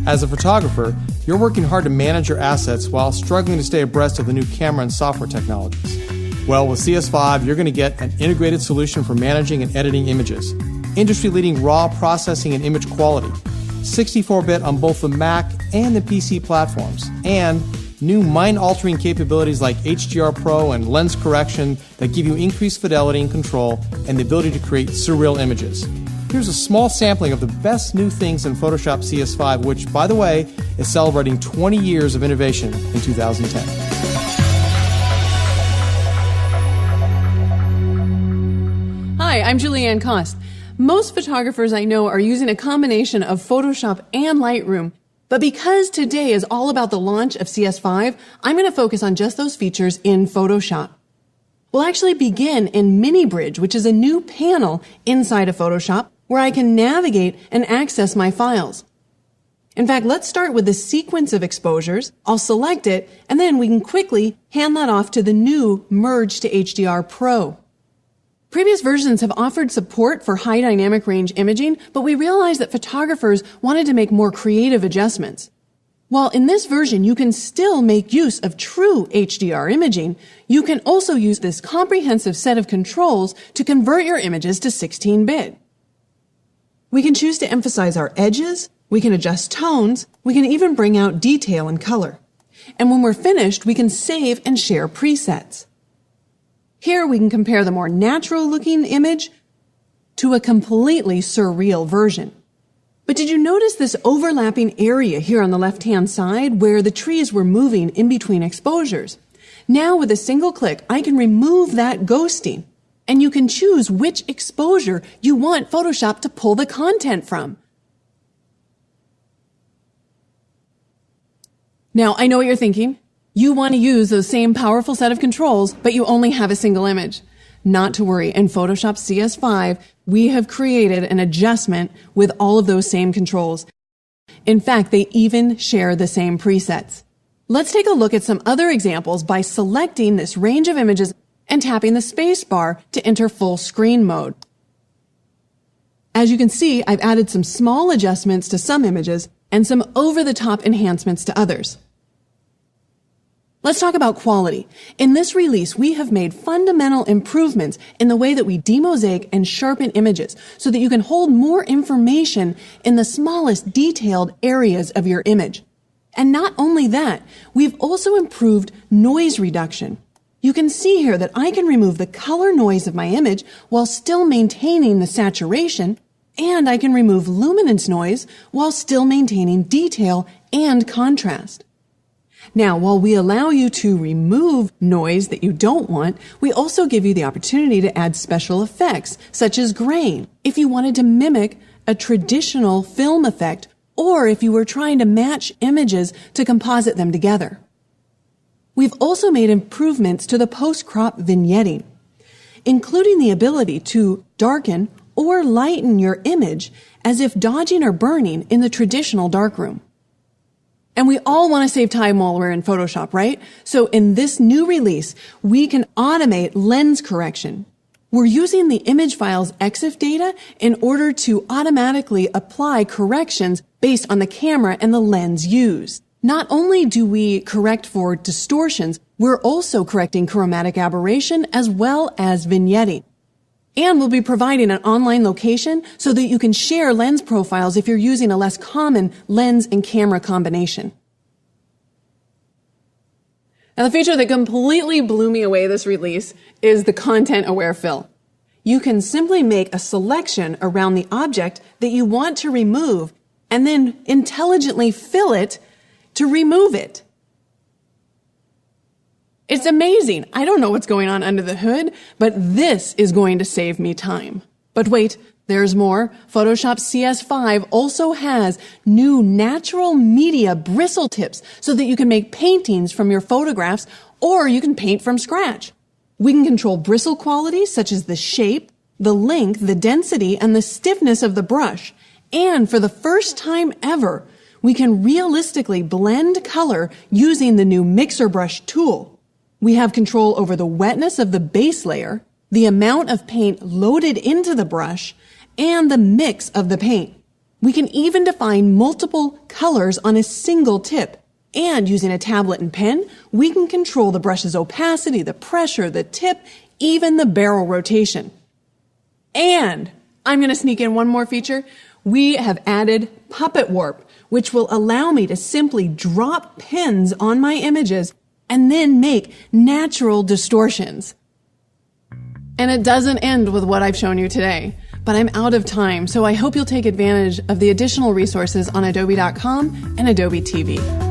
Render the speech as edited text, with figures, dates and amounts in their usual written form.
As a photographer, you're working hard to manage your assets while struggling to stay abreast of the new camera and software technologies. Well, with CS5, you're going to get an integrated solution for managing and editing images, industry-leading raw processing and image quality, 64-bit on both the Mac and the PC platforms, and new mind-altering capabilities like HDR Pro and lens correction that give you increased fidelity and control and the ability to create surreal images. Here's a small sampling of the best new things in Photoshop CS5, which, by the way, is celebrating 20 years of innovation in 2010. Hi, I'm Julieanne Kost. Most photographers I know are using a combination of Photoshop and Lightroom, but because today is all about the launch of CS5, I'm going to focus on just those features in Photoshop. We'll actually begin in Mini Bridge, which is a new panel inside of Photoshop where I can navigate and access my files. In fact, let's start with the sequence of exposures. I'll select it, and then we can quickly hand that off to the new Merge to HDR Pro. Previous versions have offered support for high dynamic range imaging, but we realized that photographers wanted to make more creative adjustments. While in this version you can still make use of true HDR imaging, you can also use this comprehensive set of controls to convert your images to 16-bit. We can choose to emphasize our edges, we can adjust tones, we can even bring out detail and color. And when we're finished, we can save and share presets. Here we can compare the more natural-looking image to a completely surreal version. But did you notice this overlapping area here on the left-hand side where the trees were moving in between exposures? Now with a single click, I can remove that ghosting, and you can choose which exposure you want Photoshop to pull the content from. Now, I know what you're thinking. You want to use those same powerful set of controls, but you only have a single image. Not to worry, in Photoshop CS5, we have created an adjustment with all of those same controls. In fact, they even share the same presets. Let's take a look at some other examples by selecting this range of images and tapping the space bar to enter full screen mode. As you can see, I've added some small adjustments to some images and some over-the-top enhancements to others. Let's talk about quality. In this release, we have made fundamental improvements in the way that we demosaic and sharpen images so that you can hold more information in the smallest detailed areas of your image. And not only that, we've also improved noise reduction. You can see here that I can remove the color noise of my image while still maintaining the saturation, and I can remove luminance noise while still maintaining detail and contrast. Now, while we allow you to remove noise that you don't want, we also give you the opportunity to add special effects, such as grain, if you wanted to mimic a traditional film effect, or if you were trying to match images to composite them together. We've also made improvements to the post-crop vignetting, including the ability to darken or lighten your image as if dodging or burning in the traditional darkroom. And we all want to save time while we're in Photoshop, right? So in this new release, we can automate lens correction. We're using the image file's EXIF data in order to automatically apply corrections based on the camera and the lens used. Not only do we correct for distortions, we're also correcting chromatic aberration as well as vignetting. And we'll be providing an online location so that you can share lens profiles if you're using a less common lens and camera combination. Now, the feature that completely blew me away this release is the content-aware fill. You can simply make a selection around the object that you want to remove and then intelligently fill it to remove it. It's amazing. I don't know what's going on under the hood, but this is going to save me time. But wait, there's more. Photoshop CS5 also has new natural media bristle tips so that you can make paintings from your photographs or you can paint from scratch. We can control bristle qualities such as the shape, the length, the density, and the stiffness of the brush. And for the first time ever, we can realistically blend color using the new Mixer Brush tool. We have control over the wetness of the base layer, the amount of paint loaded into the brush, and the mix of the paint. We can even define multiple colors on a single tip. And using a tablet and pen, we can control the brush's opacity, the pressure, the tip, even the barrel rotation. And I'm going to sneak in one more feature. We have added Puppet Warp, which will allow me to simply drop pins on my images and then make natural distortions. And it doesn't end with what I've shown you today, but I'm out of time, so I hope you'll take advantage of the additional resources on Adobe.com and Adobe TV.